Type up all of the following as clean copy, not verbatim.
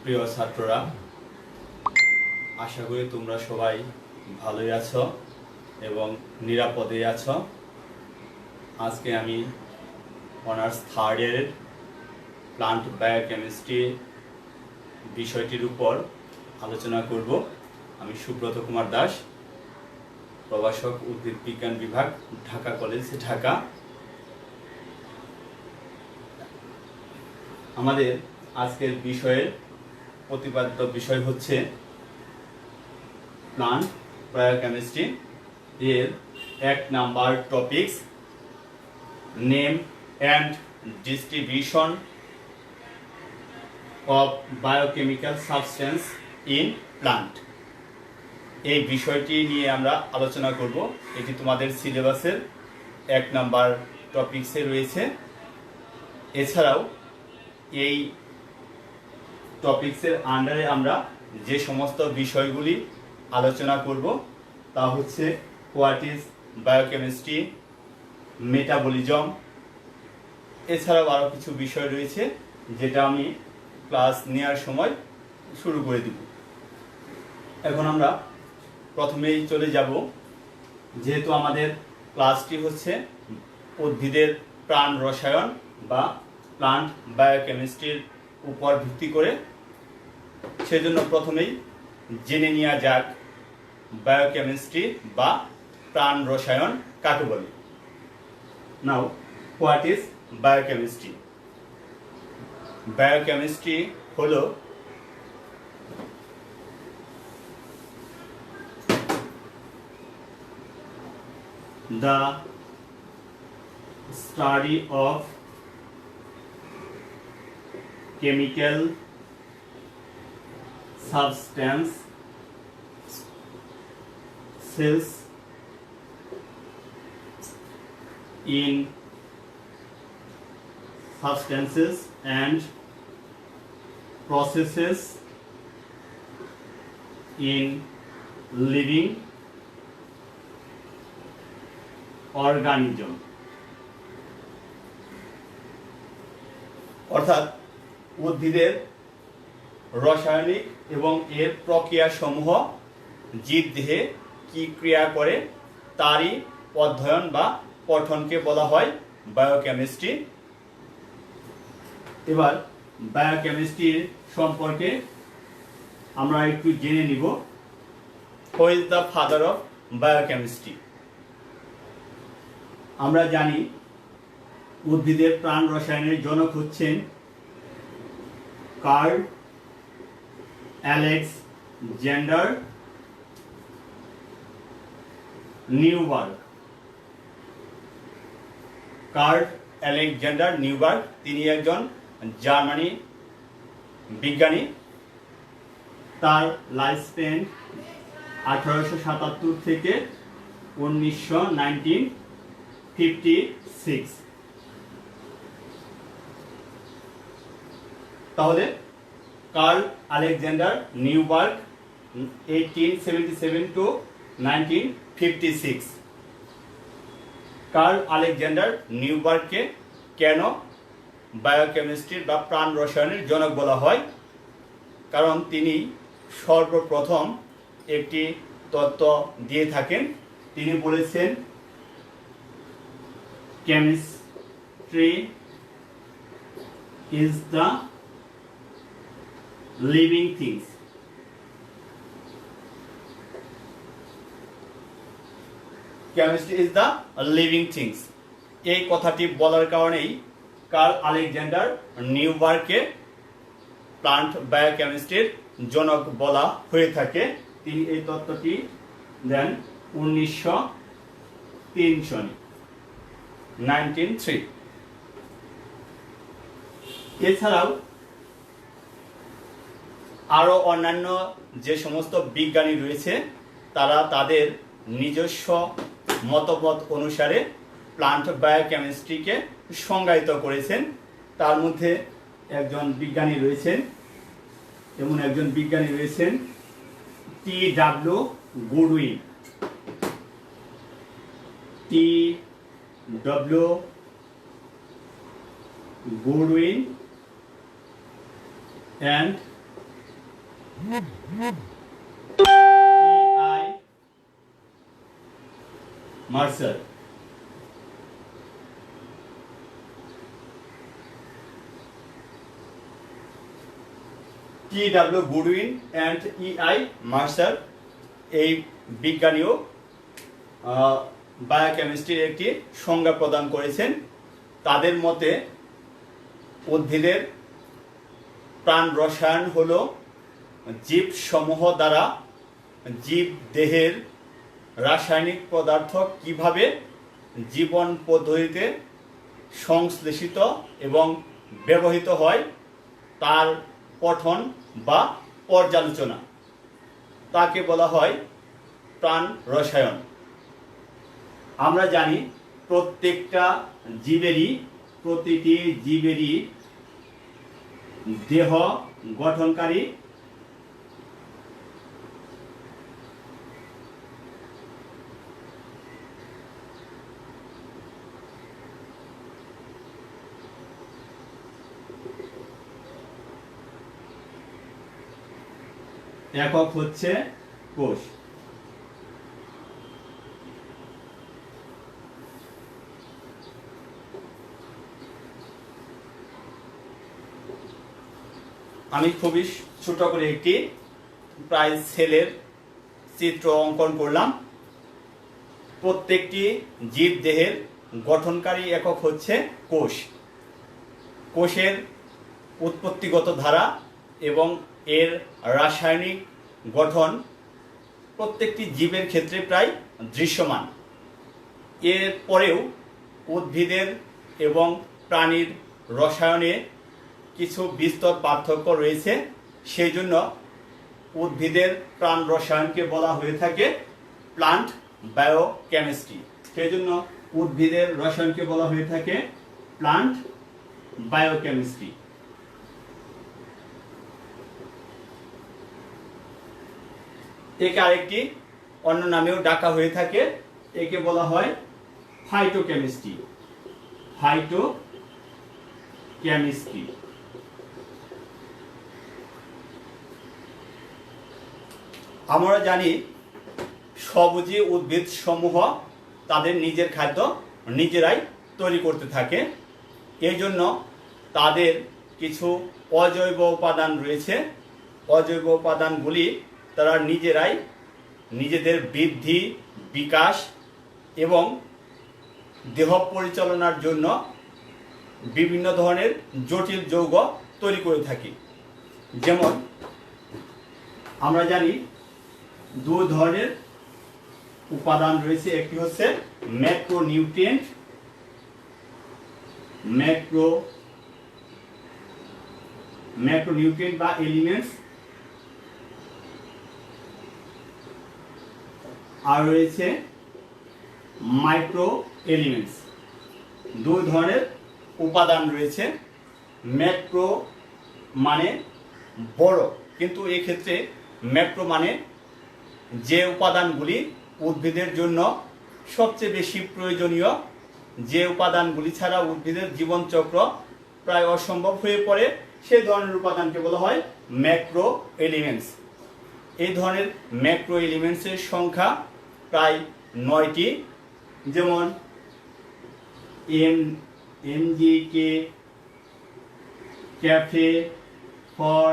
প্রিয় ছাত্ররা, আশা করি তোমরা সবাই ভালোই আছো এবং নিরাপদে আছো। আজকে আমি অনার্স থার্ড ইয়ারের প্লান্ট বায়োকেমিস্ট্রি বিষয়টির উপর আলোচনা করব। আমি সুব্রত কুমার দাস, প্রভাষক, উদ্ভিদ বিজ্ঞান বিভাগ, ঢাকা কলেজ, ঢাকা। আমাদের আজকের বিষয়ের প্রতিপাদ্য বিষয় হচ্ছে প্লান্ট বায়োকেমিস্ট্রি এর 1 number topics, name and distribution of biochemical substance in plant. এই বিষয়টি নিয়ে আমরা আলোচনা করব। এটি তোমাদের সিলেবাসের 1 নাম্বার টপিকসে রয়েছে। এছাড়াও এই টপিকসের আন্ডারে আমরা যে সমস্ত বিষয়গুলি আলোচনা করব তা হচ্ছে হোয়াট ইজ বায়োকেমিস্ট্রি, মেটাবলিজম, এছাড়াও আরও কিছু বিষয় রয়েছে যেটা আমি ক্লাস নেওয়ার সময় শুরু করে দিব। এখন আমরা প্রথমেই চলে যাব, যেহেতু আমাদের ক্লাসটি হচ্ছে উদ্ভিদের প্রাণ রসায়ন বা প্লান্ট বায়োকেমিস্ট্রির উপর ভিত্তি করে, সেজন্য প্রথমেই জেনে নেওয়া যাক বায়োকেমিস্ট্রি বা প্রাণ রসায়ন কাকে বলে। নাও, হোয়াট ইজ বায়োকেমিস্ট্রি? বায়োকেমিস্ট্রি হলো the study of chemical substance cells in substances and processes in living organism। অর্থাৎ উদ্ভিদের রাসায়নিক এবং এর প্রক্রিয়া সমূহ জীবদেহে কি ক্রিয়া করে তারই অধ্যয়ন বা পঠনকে বলা হয় বায়োকেমিস্ট্রি। এবার বায়োকেমিস্ট্রির সম্পর্কে আমরা একটু জেনে নিব। Who is the father of biochemistry? আমরা জানি উদ্ভিদের প্রাণ রসায়নের জনক হচ্ছেন কার্ল আলেকজান্ডার নিউবার্গ। কার্ল আলেকজান্ডার নিউবার্গ, তিনি একজন জার্মানি বিজ্ঞানী। তার লাইফ স্প্যান 1877 থেকে 1956। তাহলে Karl Alexander Neuberg 1877 to 1956। Karl Alexander নিউবার্গকে কেন বায়োকেমিস্ট্রির বা প্রাণ রসায়নের জনক বলা হয়? কারণ তিনি সর্বপ্রথম একটি তত্ত্ব দিয়ে থাকেন। তিনি বলেছেন, chemistry is the living things. Chemistry is the living things. এই কথাটি বলার কারণেই কার্ল আলেকজান্ডার নিউবার্গকে প্লান্ট বায়োকেমিস্ট্রির জনক বলা হয়ে থাকে। তিনি এই তত্ত্বটি দেন 1903 সনে, 1903। এছাড়াও আরো অন্যান্য যে সমস্ত বিজ্ঞানী রয়েছে তারা তাদের নিজস্ব মতবাদ অনুসারে প্লান্ট বায়োকেমিস্ট্রিকে সংজ্ঞায়িত করেছেন। তার মধ্যে একজন বিজ্ঞানী রয়েছেন টি.ডব্লিউ. গুডউইন। টি.ডব্লিউ. Goodwin and I Mercer. T W. Goodwin and E I. Mercer এই বিজ্ঞানীও বায়োকেমিস্ট্রির একটি সংজ্ঞা প্রদান করেছেন। তাদের মতে উদ্ভিদের প্রাণ রসায়ন হল জীব সমূহ দ্বারা জীব দেহের রাসায়নিক পদার্থ কিভাবে জীবন পদ্ধতিতে সংশ্লেষিত এবং ব্যবহৃত হয় তার পঠন বা পর্যালোচনা, তাকে বলা হয় প্রাণ রসায়ন। আমরা জানি প্রতিটি জীবেরই দেহ গঠনকারী একক হচ্ছে কোষ। আমি খুবই ছোট করে একটি প্রায় সেলের চিত্র অঙ্কন করলাম। প্রত্যেকটি জীব দেহের গঠনকারী একক হচ্ছে কোষ। কোষের উৎপত্তিগত ধারা এবং এর রাসায়নিক গঠন প্রত্যেকটি জীবের ক্ষেত্রে প্রায় দৃশ্যমান। এর পরেও উদ্ভিদের এবং প্রাণীর রসায়নে কিছু বিস্তর পার্থক্য রয়েছে। সেই জন্য উদ্ভিদের প্রাণ রসায়নকে বলা হয়ে থাকে প্লান্ট বায়োকেমিস্ট্রি। সেই জন্য উদ্ভিদের রসায়নকে বলা হয়ে থাকে প্লান্ট বায়োকেমিস্ট্রি। একে আরেকটি অন্য নামেও ডাকা হয়ে থাকে, একে বলা হয় ফাইটোকেমিস্ট্রি। ফাইটোকেমিস্ট্রি। আমরা জানি সবুজি উদ্ভিদ সমূহ তাদের নিজের খাদ্য নিজেরাই তৈরি করতে থাকে। এই জন্য তাদের কিছু অজৈব উপাদান রয়েছে। অজৈব উপাদানগুলি তারা নিজেরাই নিজেদের বৃদ্ধি, বিকাশ এবং দেহ পরিচালনার জন্য বিভিন্ন ধরনের জটিল যৌগ তৈরি করে থাকে। যেমন আমরা জানি দুই ধরনের উপাদান রয়েছে, একটি হচ্ছে ম্যাক্রোনিউট্রিয়েন্ট বা এলিমেন্টস, আর রয়েছে মাইক্রো এলিমেন্টস। দুই ধরনের উপাদান রয়েছে। ম্যাক্রো মানে বড়, কিন্তু এই ক্ষেত্রে ম্যাক্রো মানে যে উপাদানগুলি উদ্ভিদের জন্য সবচেয়ে বেশি প্রয়োজনীয়, যে উপাদানগুলি ছাড়া উদ্ভিদের জীবনচক্র প্রায় অসম্ভব হয়ে পড়ে, সেই ধরনের উপাদানকে বলা হয় ম্যাক্রো এলিমেন্টস। এই ধরনের ম্যাক্রো এলিমেন্টসের সংখ্যা প্রায় 9টি। যেমন এমজিকে, ক্যাফে, ফর,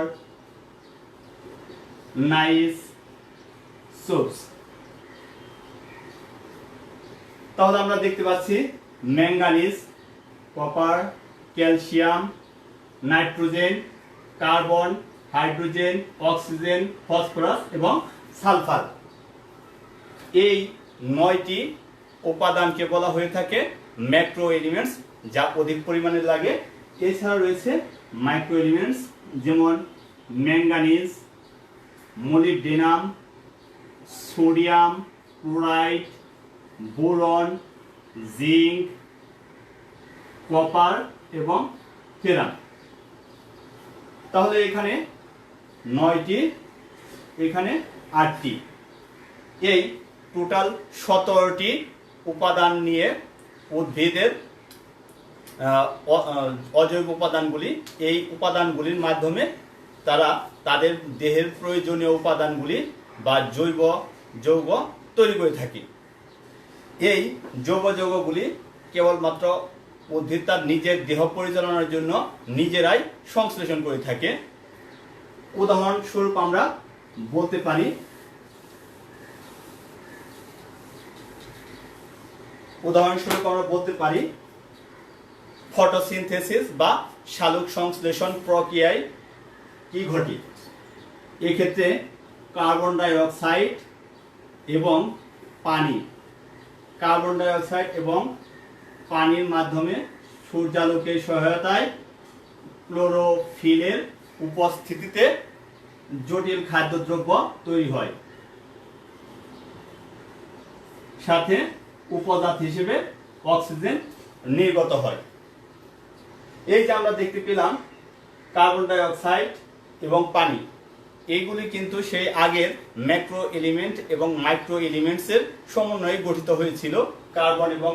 নাইস, সোপস। তাহলে আমরা দেখতে পাচ্ছি manganese, copper, calcium, nitrogen, carbon, hydrogen, oxygen, phosphorus এবং সালফার। এই 9টি উপাদানকে বলা হয়ে থাকে ম্যাক্রো এলিমেন্টস, যা অধিক পরিমাণে লাগে। এছাড়া রয়েছে মাইক্রো এলিমেন্টস, যেমন manganese, molybdenum, sodium chloride, boron, zinc, copper এবং ফেরান। তাহলে এখানে 9টি, এখানে 8টি, এই টোটাল 17টি উপাদান নিয়ে উদ্ভিদের অজৈব উপাদানগুলি, এই উপাদানগুলির মাধ্যমে তারা তাদের দেহের প্রয়োজনীয় উপাদানগুলি বা জৈব যৌগ তৈরি করে থাকে। এই জৈব যৌগগুলি কেবলমাত্র উদ্ভিদ তার নিজের দেহ পরিচালনার জন্য নিজেরাই সংশ্লেষণ করে থাকে। উদাহরণস্বরূপ আমরা বলতে পারি ফটোসিনথেসিস বা শালক সংশ্লেষণ প্রক্রিয়ায় কি ঘটে। এক্ষেত্রে কার্বন ডাই অক্সাইড এবং পানির মাধ্যমে সূর্যালোকের সহায়তায় ক্লোরোফিলের উপস্থিতিতে জটিল খাদ্যদ্রব্য তৈরি হয়, সাথে উপজাত হিসেবে অক্সিজেন নির্গত হয়। এই যে আমরা দেখতে পেলাম কার্বন ডাই অক্সাইড এবং পানি, এইগুলি কিন্তু সেই আগের ম্যাক্রো এলিমেন্ট এবং মাইক্রো এলিমেন্টসের সমন্বয়ে গঠিত হয়েছিল। কার্বন এবং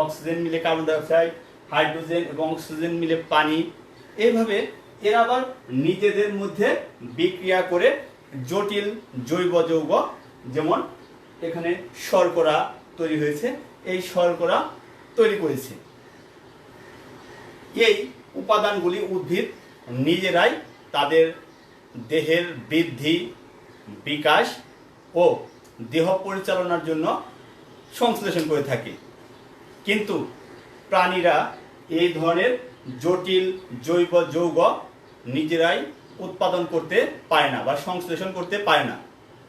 অক্সিজেন মিলে কার্বন ডাই অক্সাইড, হাইড্রোজেন এবং অক্সিজেন মিলে পানি। এইভাবে এরা আবার নিজেদের মধ্যে বিক্রিয়া করে জটিল জৈব যৌগ, যেমন এখানে শর্করা তৈরি হয়েছে, এই শর্করা তৈরি করেছে। এই উপাদানগুলি উদ্ভিদ নিজেরাই তাদের দেহের বৃদ্ধি, বিকাশ ও দেহ পরিচালনার জন্য সংশ্লেষণ করে থাকে। কিন্তু প্রাণীরা এই ধরনের জটিল জৈব যৌগ নিজেরাই উৎপাদন করতে পারে না বা সংশ্লেষণ করতে পারে না।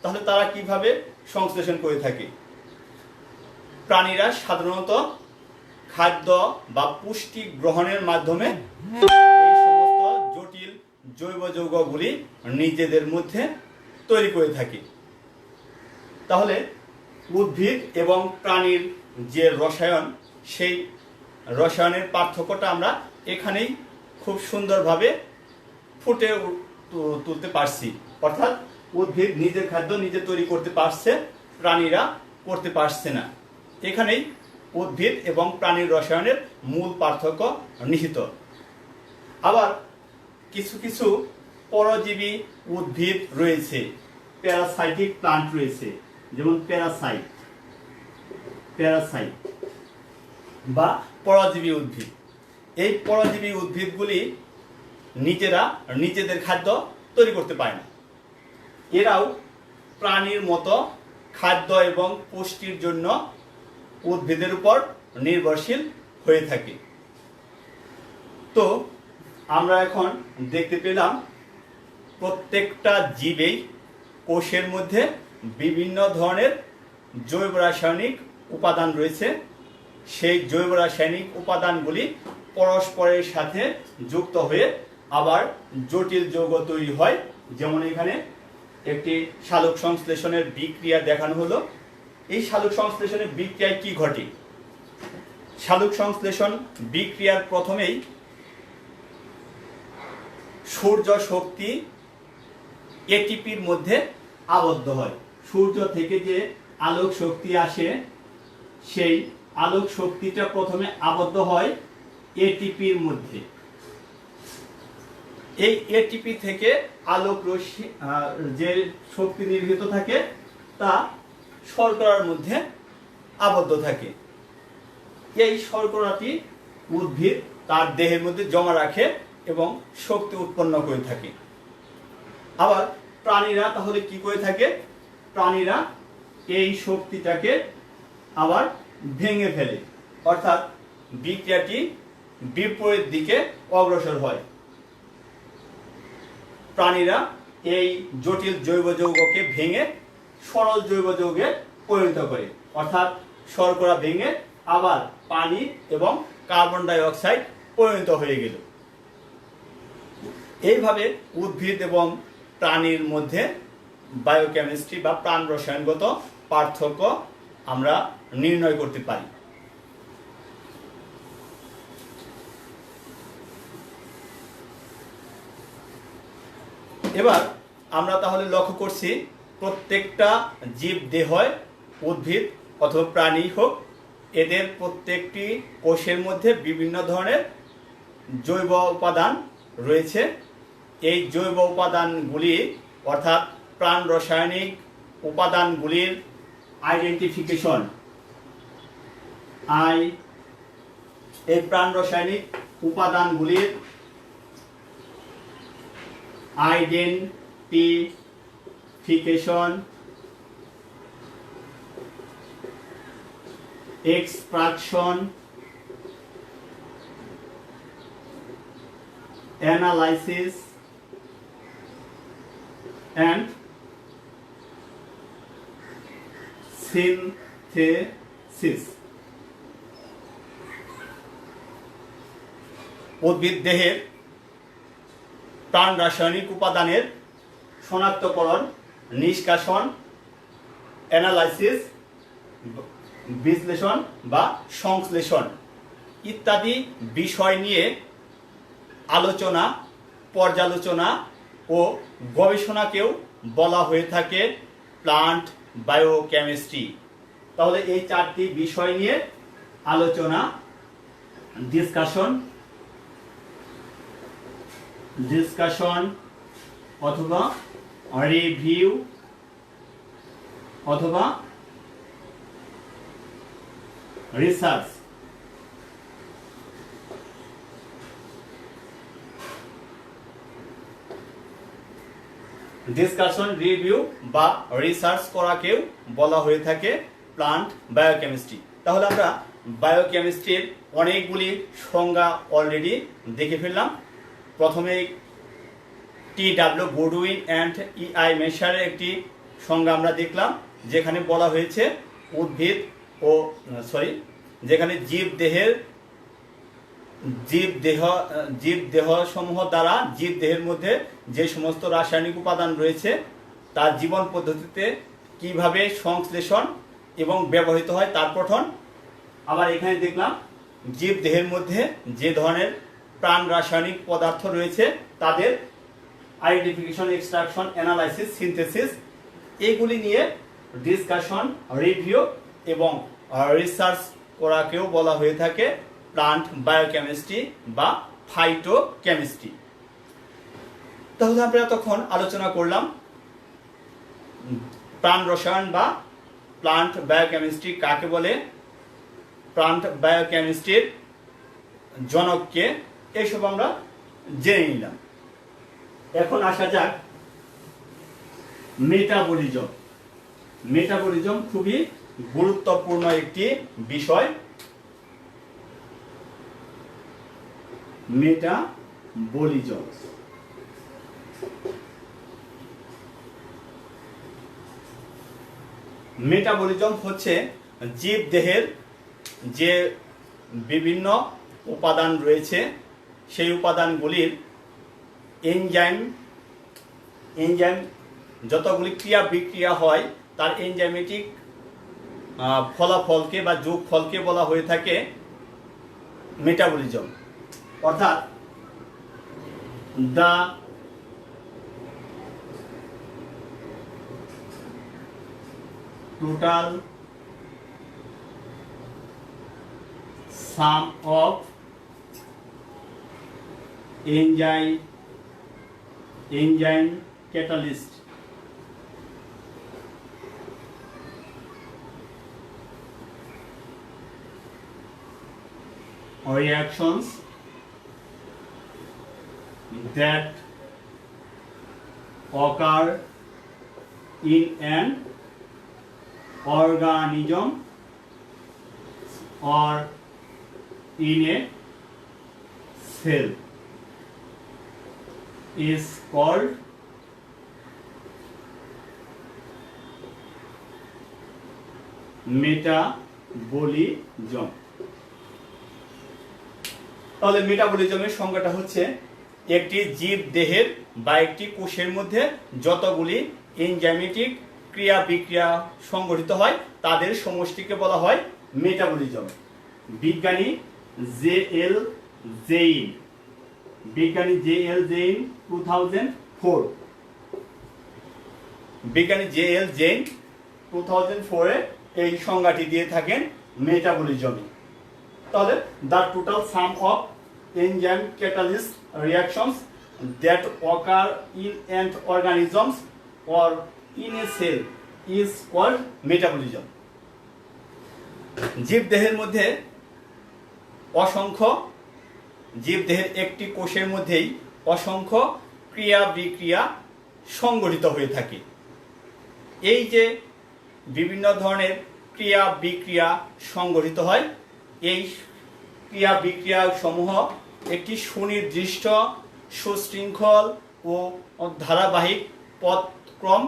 তাহলে তারা কিভাবে সংশ্লেষণ করে থাকে? প্রাণীরা সাধারণত খাদ্য বা পুষ্টি গ্রহণের মাধ্যমে এই সমস্ত জটিল জৈব যৌগগুলি নিজেদের মধ্যে তৈরি করে থাকে। তাহলে উদ্ভিদ এবং প্রাণীর যে রসায়ন, সেই রসায়নের পার্থক্যটা আমরা এখানেই খুব সুন্দরভাবে ফুটে তুলতে পারছি। অর্থাৎ উদ্ভিদ নিজের খাদ্য নিজে তৈরি করতে পারছে, প্রাণীরা করতে পারছে না। এখানেই উদ্ভিদ এবং প্রাণীর রসায়নের মূল পার্থক্য নিহিত। আবার কিছু কিছু পরজীবী উদ্ভিদ রয়েছে, প্যারাসাইটিক প্লান্ট রয়েছে, যেমন প্যারাসাইট বা পরজীবী উদ্ভিদ। এই পরজীবী উদ্ভিদগুলি নিজেরা নিজেদের খাদ্য তৈরি করতে পারে না। এরাও প্রাণীর মতো খাদ্য এবং পুষ্টির জন্য উদ্ভিদের উপর নির্ভরশীল হয়ে থাকে। তো আমরা এখন দেখতে পেলাম প্রত্যেকটা জীবেই কোষের মধ্যে বিভিন্ন ধরনের জৈব রাসায়নিক উপাদান রয়েছে। সেই জৈব রাসায়নিক উপাদানগুলি পরস্পরের সাথে যুক্ত হয়ে আবার জটিল যৌগ তৈরি হয়। যেমন এখানে একটি সালোক সংশ্লেষণের বিক্রিয়া দেখানো হলো। এই সালোক সংশ্লেষণের বিক্রিয়ায় কি ঘটে? সালোক সংশ্লেষণ বিক্রিয়ার প্রথমেই সূর্য শক্তি এটিপির মধ্যে আবদ্ধ হয়। সূর্য থেকে যে আলোক শক্তি আসে, সেই আলোক শক্তিটা প্রথমে আবদ্ধ হয় এটিপির মধ্যে। এই এটিপি থেকে আলোক রশ্মি যে শক্তি নির্গত থাকে তা শর্করার মধ্যে আবদ্ধ থাকে। এই শর্করাটি উদ্ভিদ তার দেহের মধ্যে জমা রাখে এবং শক্তি উৎপন্ন করে থাকে। আবার প্রাণীরা তাহলে কি করে থাকে? প্রাণীরা এই শক্তিটাকে আবার ভেঙে ফেলে, অর্থাৎ বিক্রিয়াটি বিপরীত দিকে অগ্রসর হয়। প্রাণীরা এই জটিল জৈব যৌগকে ভেঙে সরল জৈব যৌগে পরিণত করে, অর্থাৎ শর্করা ভেঙে আবার পানি এবং কার্বন ডাই অক্সাইড পরিণত হয়ে গেল। এইভাবে উদ্ভিদ এবং প্রাণীর মধ্যে বায়োকেমিস্ট্রি বা প্রাণ রসায়নগত পার্থক্য আমরা নির্ণয় করতে পারি। এবার আমরা তাহলে লক্ষ্য করছি প্রত্যেকটা জীব দেহ, উদ্ভিদ অথবা প্রাণী হোক, এদের প্রত্যেকটি কোষের মধ্যে বিভিন্ন ধরনের জৈব উপাদান রয়েছে। এই জৈব উপাদানগুলি অর্থাৎ প্রাণ রাসায়নিক উপাদানগুলির আইডেন্টিফিকেশন এই প্রাণ রাসায়নিক উপাদানগুলির identification, extraction, analysis and synthesis উদ্ভিদ দেহের প্রাণ রাসায়নিক উপাদানের শনাক্তকরণ, নিষ্কাশন, অ্যানালাইসিস, বিশ্লেষণ বা সংশ্লেষণ ইত্যাদি বিষয় নিয়ে আলোচনা, পর্যালোচনা ও গবেষণাকেও বলা হয়ে থাকে প্লান্ট বায়োকেমিস্ট্রি। তাহলে এই চারটি বিষয় নিয়ে আলোচনা, ডিসকাশন অথবা রিভিউ অথবা রিসার্চ। ডিসকাশন, রিভিউ বা রিসার্চ করাকেও বলা হয়ে থাকে প্লান্ট বায়োকেমিস্ট্রি। তাহলে আমরা বায়োকেমিস্ট্রির অনেকগুলি সংজ্ঞা অলরেডি দেখে ফেললাম। প্রথমে টি.ডাব্লিউ. Goodwin and ই.আই. মেশারের একটি সংজ্ঞা আমরা দেখলাম, যেখানে বলা হয়েছে যেখানে জীবদেহ সমূহ দ্বারা জীবদেহের মধ্যে যে সমস্ত রাসায়নিক উপাদান রয়েছে তার জীবন পদ্ধতিতে কিভাবে সংশ্লেষণ এবং ব্যবহৃত হয় তার পঠন। আবার এখানে দেখলাম জীবদেহের মধ্যে যে ধরনের প্রাণ রাসায়নিক পদার্থ রয়েছে তাদের আইডেন্টিফিকেশন, এক্সট্রাকশন, অ্যানালাইসিস, সিনথেসিস এগুলি নিয়ে ডিসকাশন, রিভিউ এবং রিসার্চ করাকেও বলা হয়ে থাকে প্লান্ট বায়োকেমিস্ট্রি বা ফাইটোকেমিস্ট্রি। তাহলে আমরা তখন আলোচনা করলাম প্রাণ রসায়ন বা প্লান্ট বায়োকেমিস্ট্রি কাকে বলে, প্লান্ট বায়োকেমিস্ট্রির জনককে, এইসব আমরা জেনে নিলাম। এখন আসা যাক মেটাবলিজম। মেটাবলিজম খুবই গুরুত্বপূর্ণ একটি বিষয়। মেটাবলিজম হচ্ছে জীবদেহের যে বিভিন্ন উপাদান রয়েছে সেই উপাদানগুলির এনজাইম যতগুলি ক্রিয়া বিক্রিয়া হয় তার এনজাইমেটিক ফলাফলকে বা যোগফলকে বলা হয়ে থাকে মেটাবলিজম। অর্থাৎ the total sum of enzyme catalyst reactions that occur in an organism or in a cell is called metabolism. তাহলে মেটাবলিজমের সংজ্ঞাটা হচ্ছে একটি জীব দেহের বা একটি কোষের মধ্যে যতগুলি এনজাইমেটিক ক্রিয়া বিক্রিয়া সংঘটিত হয় তাদের সমষ্টিকে বলা হয় মেটাবলিজম। বিজ্ঞানী জে.এল. জেইন 2004 এ এই সংজ্ঞাটি দিয়ে থাকেন মেটাবলিজম। তাহলে the total some of enzyme catalyst reactions that occur in an organisms or in a cell is called metabolism. জীবদেহের মধ্যে অসংখ্য জীবদেহের একটি কোষের মধ্যেই অসংখ্য ক্রিয়া বিক্রিয়া সংঘটিত হয়ে থাকে। এই যে বিভিন্ন ধরনের ক্রিয়া বিক্রিয়া সংঘটিত হয়, এই ক্রিয়া বিক্রিয়া সমূহ একটি সুনির্দিষ্ট সুশৃঙ্খল ও ধারাবাহিক পথক্রম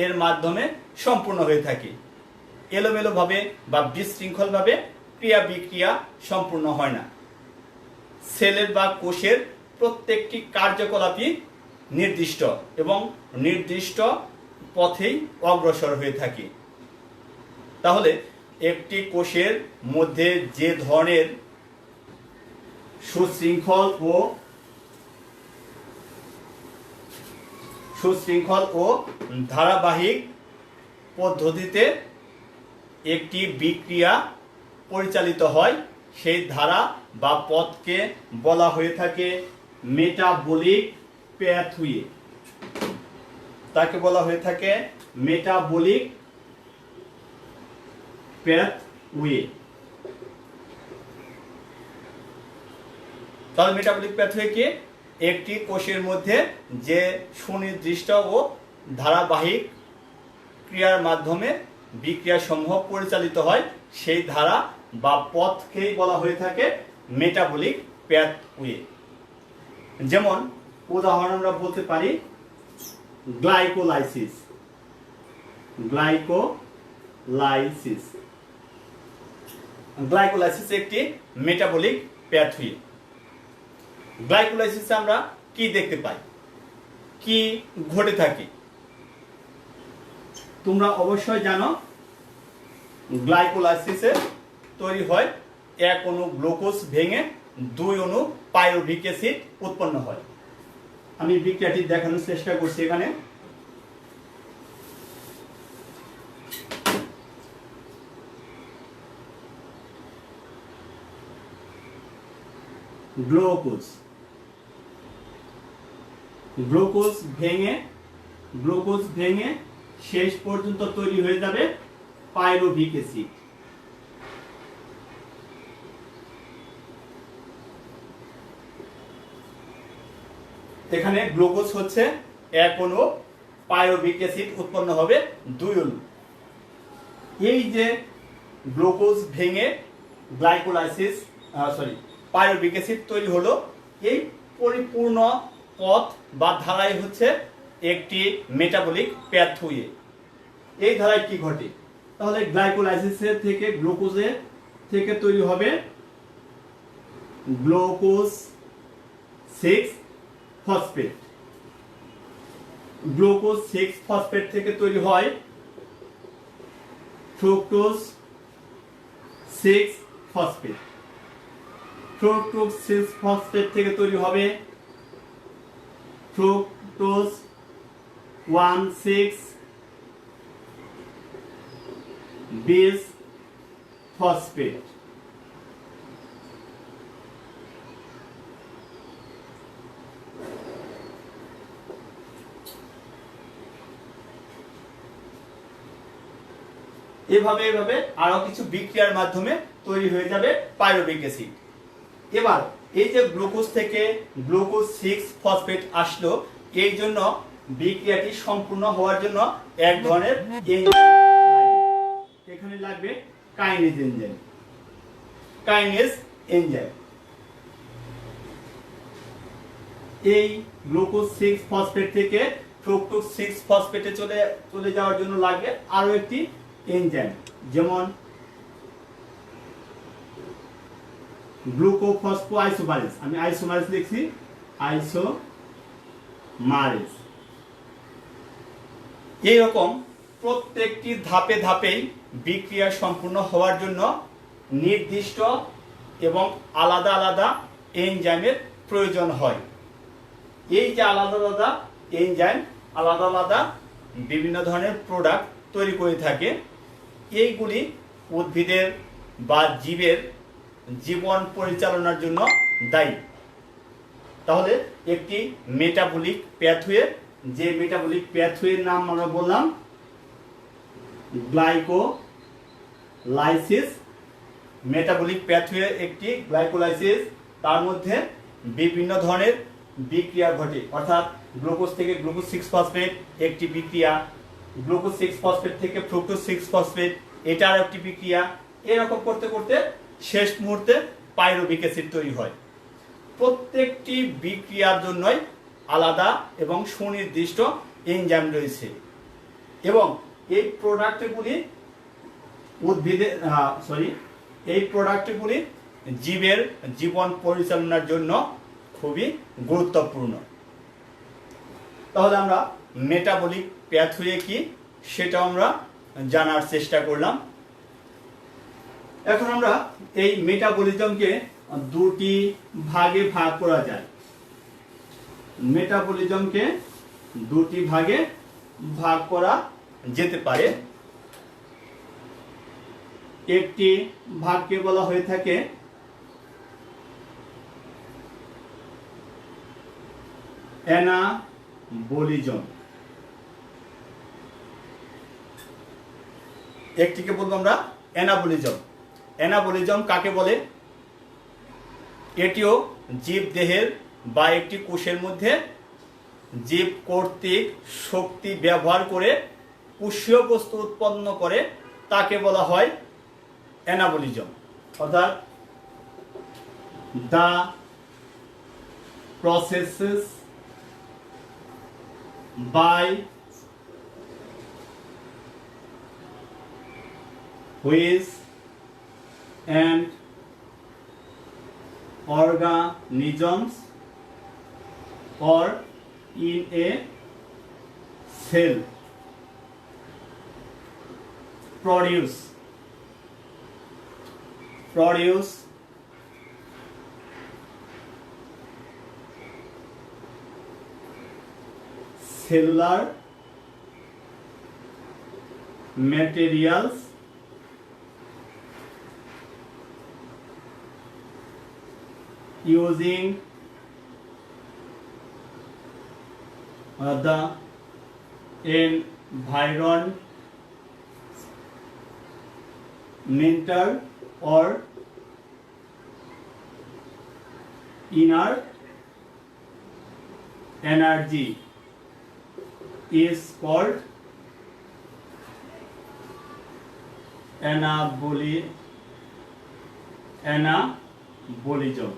এর মাধ্যমে সম্পূর্ণ হয়ে থাকে। এলোমেলোভাবে বা বিশৃঙ্খলভাবে ক্রিয়া বিক্রিয়া সম্পূর্ণ হয় না। সেলের বা কোষের প্রত্যেকটি কার্যকলাপই নির্দিষ্ট এবং নির্দিষ্ট পথেই অগ্রসর হয়ে থাকে। তাহলে একটি কোষের মধ্যে যে ধরনের সুশৃঙ্খল ও ধারাবাহিক পদ্ধতিতে একটি বিক্রিয়া পরিচালিত হয়, সেই ধারা বা পথকে বলা হয়ে থাকে মেটাবলিক প্যাথওয়ে। তাকে বলা হয়ে থাকে মেটাবলিক প্যাথওয়ে। তাহলে মেটাবলিক প্যাথওয়ে কি? একটি কোষের মধ্যে যে সুনির্দিষ্ট ও ধারাবাহিক ক্রিয়ার মাধ্যমে বিক্রিয়া সমূহ পরিচালিত হয়, সেই ধারা বা পথকেই বলা হয়ে থাকে মেটাবলিক প্যাথওয়ে। যেমন উদাহরণ আমরা বলতে পারি গ্লাইকোলাইসিস। গ্লাইকোলাইসিস একটি মেটাবলিক প্যাথওয়ে। গ্লাইকোলাইসিসে আমরা কি দেখতে পাই, কি ঘটে থাকে? তোমরা অবশ্যই জানো গ্লাইকোলাইসিসে তৈরি হয় এক অণু গ্লুকোজ ভেঙে 2 অণু পাইরুভিক অ্যাসিড উৎপন্ন হয়। আমি বিক্রিয়াটি দেখানোর চেষ্টা করছি। এখানে গ্লুকোজ ভেঙে শেষ পর্যন্ত তৈরি হয়ে যাবে পাইরুভিক অ্যাসিড। এখানে গ্লুকোজ হচ্ছে 1 অণু, পাইরুভিক অ্যাসিড উৎপন্ন হবে 2 অণু। এই যে গ্লুকোজ ভেঙে পাইরুভিক অ্যাসিড তৈরি হলো, এই পরিপূর্ণ পথ বা ধারাই হচ্ছে একটি মেটাবলিক প্যাথওয়ে। এই ধারায় কি ঘটে? তাহলে গ্লাইকোলাইসিসের থেকে গ্লুকোজের থেকে তৈরি হবে গ্লুকোজ 6 ফসফেট। গ্লুকোজ 6 ফসফেট থেকে তৈরি হয় ফ্রুক্টোজ 6 ফসফেট। ফ্রুক্টোজ 6 ফসফেট থেকে তৈরি হবে ফ্রুক্টোজ 1,6 বেস ফসফেট। এভাবে আরো কিছু বিক্রিয়ার মাধ্যমে তৈরি হয়ে যাবে পাইরুভিক অ্যাসিড। এবার এই যে গ্লুকোজ থেকে গ্লুকোজ 6 ফসফেট আসলো, এই জন্য বিক্রিয়াটি সম্পূর্ণ হওয়ার জন্য এক ধরনের এনজাইম এখানে লাগবে, কাইনেজ এনজাইম। এই গ্লুকোজ 6 ফসফেট থেকে ফ্রুক্টোজ 6 ফসফেটে চলে যাওয়ার জন্য লাগবে আরো একটি এনজাইম, যেমন গ্লুকোফসফো আইসোমারেজ। আমি আইসোমারেজ লিখছি, আইসোমারেজ। এইরকম প্রত্যেকটি ধাপে ধাপেই বিক্রিয়া সম্পূর্ণ হওয়ার জন্য নির্দিষ্ট এবং আলাদা আলাদা এনজাইমের প্রয়োজন হয়। এই যে আলাদা আলাদা এনজাইম আলাদা আলাদা বিভিন্ন ধরনের প্রোডাক্ট তৈরি করে থাকে, এইগুলি উদ্ভিদের বা জীবের জীবন পরিচালনার জন্য দায়ী। তাহলে একটি মেটাবলিক প্যাথওয়ে, যে মেটাবলিক প্যাথওয়ের নাম আমরা বললাম গ্লাইকোলাইসিস। মেটাবলিক প্যাথওয়ে একটি গ্লাইকোলাইসিস, তার মধ্যে বিভিন্ন ধরনের বিক্রিয়া ঘটে, অর্থাৎ গ্লুকোজ থেকে গ্লুকোজ 6 ফসফেট একটি বিক্রিয়া, গ্লুকোজ 6 ফসফেট থেকে ফ্রুক্টোজ 6 ফসফেট এটার একটি বিক্রিয়া, এরকম করতে করতে শেষ মুহূর্তে পাইরুভিক অ্যাসিড তৈরি হয়। প্রত্যেকটি বিক্রিয়ার জন্যই আলাদা এবং সুনির্দিষ্ট এনজাইম রয়েছে এবং এই প্রোডাক্টগুলি জীবের জীবন পরিচালনার জন্য খুবই গুরুত্বপূর্ণ। তাহলে আমরা মেটাবলিক প্যাথওয়ে কি সেটা আমরা জানার চেষ্টা করলাম। এখন আমরা এই মেটাবলিজমকে দুটি ভাগে ভাগ করা যায়। মেটাবলিজমকে দুটি ভাগে ভাগ করা যেতে পারে। একটি ভাগকে বলা হয়ে থাকে অ্যানাবলিজম, একটিকে বলবো আমরা অ্যানাবলিজম। অ্যানাবলিজম কাকে বলে? এটিও জীব দেহের বা একটি কোষের মধ্যে জীব কর্তৃক শক্তি ব্যবহার করে কোষীয় বস্তু উৎপন্ন করে, তাকে বলা হয় অ্যানাবলিজম। অর্থাৎ the processes by which and organisms or in a cell produce cellular materials using the environmental or inner energy is called anabolism.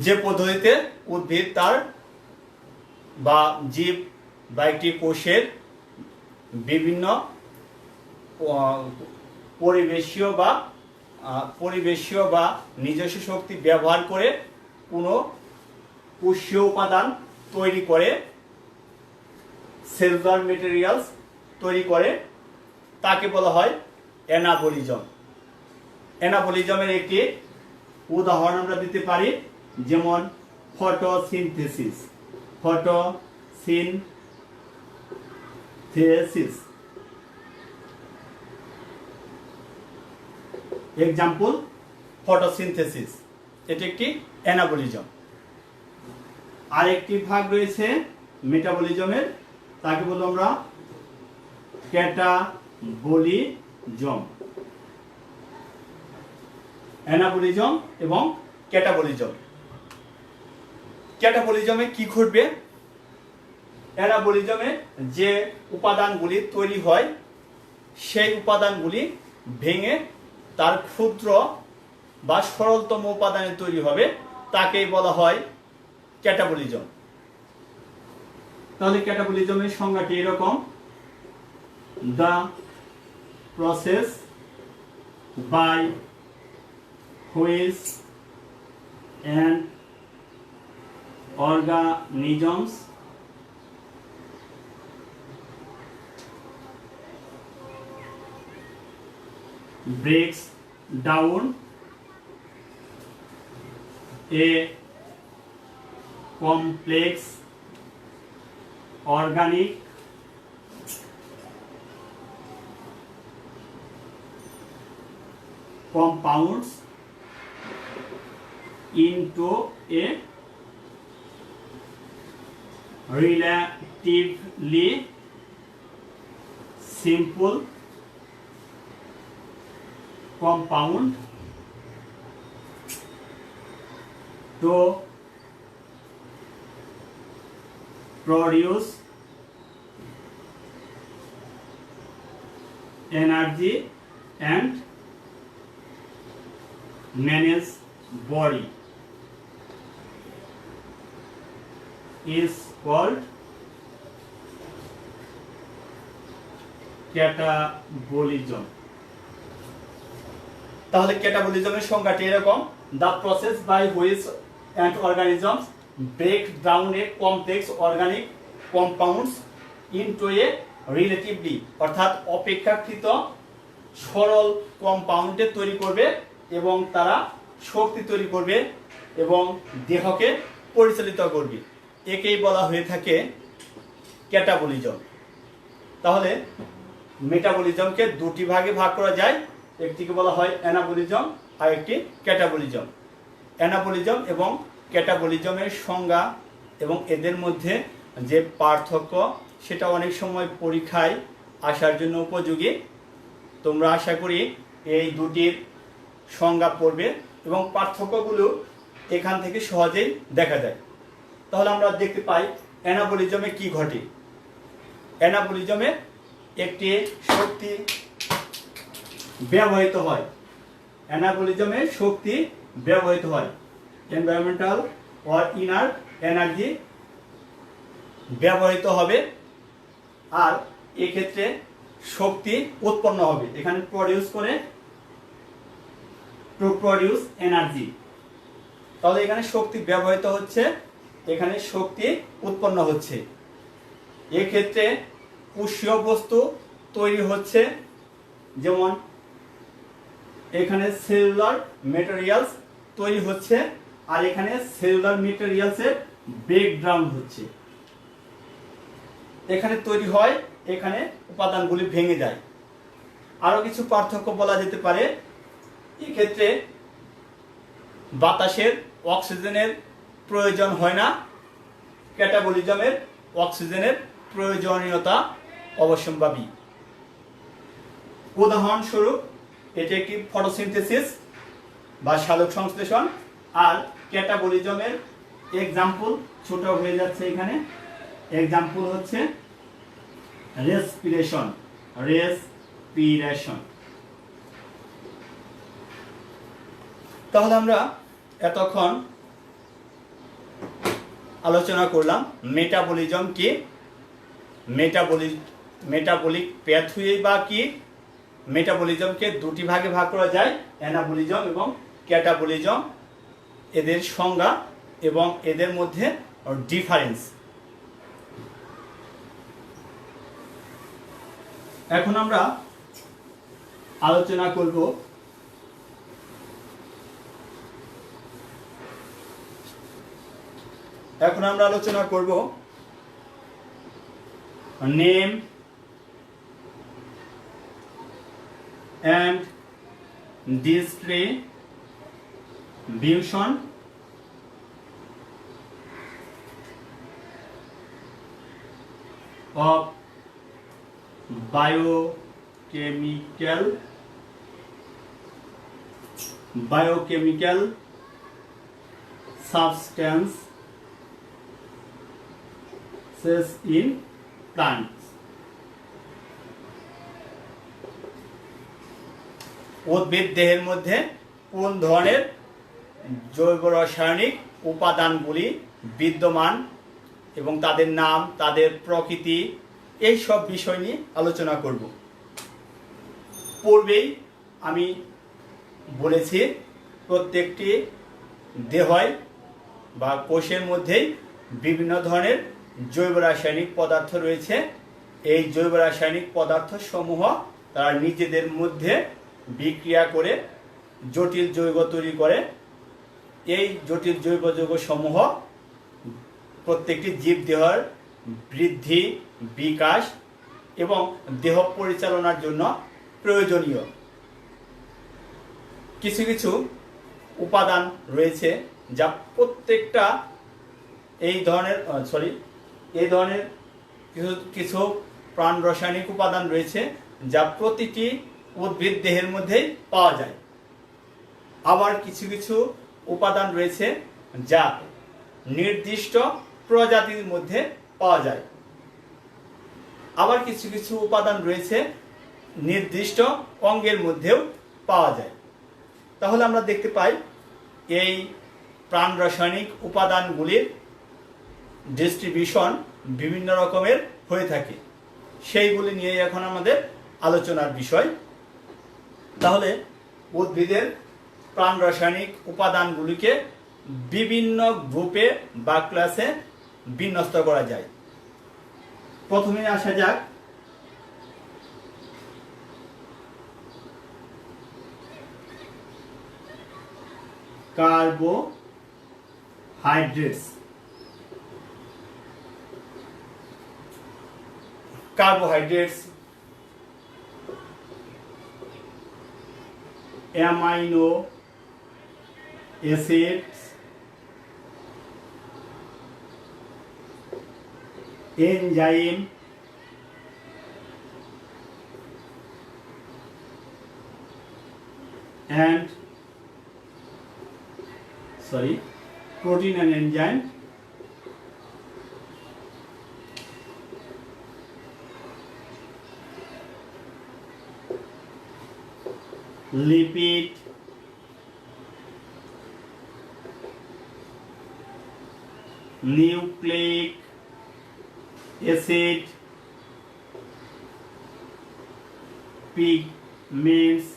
যে পদ্ধতিতে উদ্ভিদ তার বা জীব বা একটি কোষের বিভিন্ন পরিবেশীয় বা নিজস্ব শক্তি ব্যবহার করে কোনো কোষীয় উপাদান তৈরি করে, সেলুলার ম্যাটেরিয়ালস তৈরি করে, তাকে বলা হয় অ্যানাবলিজম। অ্যানাবলিজমের একটি উদাহরণ আমরা দিতে পারি, যেমন ফটোসিনথেসিস। এক্সাম্পল ফটোসিনথেসিস, এটি একটি অ্যানাবলিজম। আরেকটি ভাগ রয়েছে মেটাবলিজমের, তাকে বলবো আমরা ক্যাটাবলিজম। অ্যানাবলিজম এবং ক্যাটাবলিজম। ক্যাটাবলিজমে কি ঘটবে? অ্যানাবলিজমে যে উপাদানগুলি তৈরি হয় সেই উপাদানগুলি ভেঙে তার ক্ষুদ্র বা সরলতম উপাদানে তৈরি হবে, তাকেই বলা হয় ক্যাটাবলিজম। তাহলে ক্যাটাবলিজমের সংজ্ঞাটি এরকম: the process by which an organisms breaks down a complex organic compounds into a relatively simple compound to produce energy and manage body is called catabolism. তাহলে ক্যাটাবলিজমের সংজ্ঞাটি এরকম: the process by which an organisms break down a complex organic compounds into a relatively, অর্থাৎ অপেক্ষাকৃত সরল কম্পাউন্ডে তৈরি করবে এবং তারা শক্তি তৈরি করবে এবং দেহকে পরিচালিত করবে, একেই বলা হয়ে থাকে ক্যাটাবলিজম। তাহলে মেটাবলিজমকে দুটি ভাগে ভাগ করা যায়, একটিকে বলা হয় অ্যানাবলিজম আর একটি ক্যাটাবলিজম। অ্যানাবলিজম এবং ক্যাটাবলিজমের সংজ্ঞা এবং এদের মধ্যে যে পার্থক্য সেটা অনেক সময় পরীক্ষায় আসার জন্য উপযোগী। তোমরা আশা করি এই দুটির সংজ্ঞা পড়বে এবং পার্থক্যগুলো এখান থেকে সহজেই দেখা যায়। তাহলে আমরা দেখতে পাই অ্যানাবলিজমে কি ঘটে। অ্যানাবলিজমে একটি শক্তি ব্যবহৃত হয়, অ্যানাবলিজমে শক্তি ব্যবহৃত হয়, এনভায়রনমেন্টাল অর ইনার্ট এনার্জি ব্যবহৃত হবে, আর এক্ষেত্রে শক্তি উৎপন্ন হবে। এখানে প্রডিউস করে, টু প্রডিউস এনার্জি। তাহলে এখানে শক্তি ব্যবহৃত হচ্ছে, এখানে শক্তি উৎপন্ন হচ্ছে। এক্ষেত্রে কোষীয় বস্তু তৈরি হচ্ছে, যেমন এখানে সেলুলার ম্যাটেরিয়ালস তৈরি হচ্ছে আর এখানে সেলুলার ম্যাটেরিয়ালসের ব্রেকডাউন হচ্ছে। এখানে তৈরি হয়, এখানে উপাদানগুলি ভেঙে যায়। আরো কিছু পার্থক্য বলা যেতে পারে। এক্ষেত্রে বাতাসের অক্সিজেনের প্রয়োজন হয় না, ক্যাটাবলিজমের অক্সিজেনের প্রয়োজনীয়তা অবশ্যম্ভাবী। উদাহরণস্বরূপ এটি একটি ফটোসিনথেসিস বা সালোক সংশ্লেষণ, আর ক্যাটাবলিজমের এক্সাম্পল ছোট হয়ে যাচ্ছে, এখানে এক্সাম্পল হচ্ছে রেসপিরেশন। তাহলে আমরা এতক্ষণ আলোচনা করলাম মেটাবলিজম কি, মেটাবলিক প্যাথওয়ে বা কি। মেটাবলিজমকে দুটি ভাগে ভাগ করা যায়, অ্যানাবলিজম এবং ক্যাটাবলিজম, এদের সংজ্ঞা এবং এদের মধ্যে ডিফারেন্স। এখন আমরা আলোচনা করব name and distribution of biochemical substances in plants। উদ্ভিদ দেহের মধ্যে কোন ধরনের জৈব রাসায়নিক উপাদানগুলি বিদ্যমান এবং তাদের নাম, তাদের প্রকৃতি, এই সব বিষয় নিয়ে আলোচনা করব। পূর্বেই আমি বলেছি প্রত্যেকটি দেহয় বা কোষের মধ্যেই বিভিন্ন ধরনের জৈব রাসায়নিক পদার্থ রয়েছে। এই জৈব রাসায়নিক পদার্থ সমূহ তারা নিজেদের মধ্যে বিক্রিয়া করে জটিল যৌগ তৈরি করে। এই জটিল জৈব যৌগ সমূহ প্রত্যেকটি জীব দেহের বৃদ্ধি, বিকাশ এবং দেহ পরিচালনার জন্য প্রয়োজনীয়। কিছু কিছু উপাদান রয়েছে যা প্রত্যেকটা এই ধরনের কিছু প্রাণ রাসায়নিক উপাদান রয়েছে যা প্রতিটি উদ্ভিদ দেহের মধ্যেই পাওয়া যায়। আবার কিছু কিছু উপাদান রয়েছে যা নির্দিষ্ট প্রজাতির মধ্যে পাওয়া যায়। আবার কিছু কিছু উপাদান রয়েছে নির্দিষ্ট অঙ্গের মধ্যেও পাওয়া যায়। তাহলে আমরা দেখতে পাই এই প্রাণ রাসায়নিক উপাদানগুলির ডিস্ট্রিবিউশন বিভিন্ন রকমের হয়ে থাকে। সেইগুলি নিয়ে এখন আমাদের আলোচনার বিষয়। তাহলে উদ্ভিদের প্রাণ রাসায়নিক উপাদানগুলিকে বিভিন্ন গ্রুপে বা ক্লাসে বিন্যস্ত করা যায়। প্রথমে আসা যাক carbohydrates. Carbohydrates amino acids, enzyme, protein and enzyme, lipid, nucleic acid, pigments,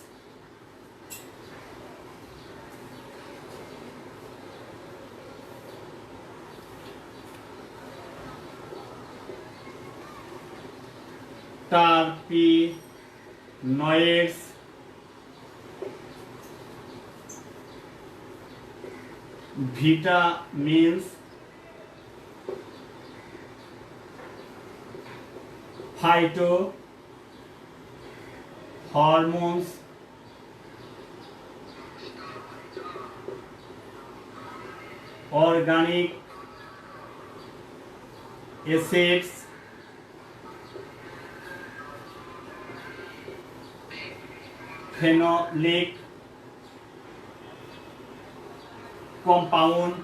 terpenoids, vitamins, phytohormones, organic acids, phenolic compound,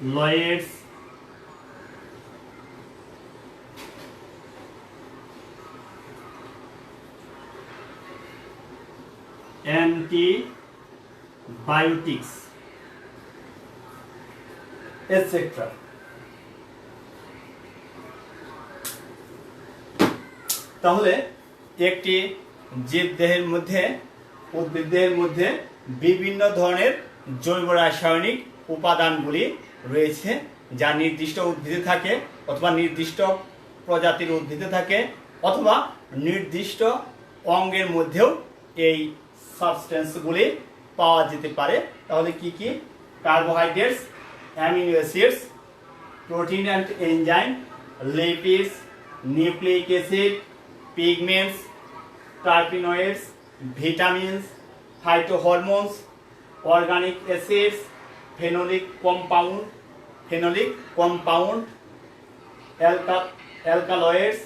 alkaloids, antibiotics, etc. তাহলে একটি জীবদেহের মধ্যে, উদ্ভিদের মধ্যে বিভিন্ন ধরনের জৈব রাসায়নিক উপাদানগুলি রয়েছে যা নির্দিষ্ট উদ্ভিদে থাকে অথবা নির্দিষ্ট প্রজাতির উদ্ভিদে থাকে অথবা নির্দিষ্ট অঙ্গের মধ্যেও এই সাবস্টেন্সগুলি পাওয়া যেতে পারে। তাহলে কি কি? Carbohydrates, amino acids, protein and enzyme, lipids, nucleic acid, pigments, terpenoids, vitamins, phytohormones, organic acids, phenolic compound, alkaloids,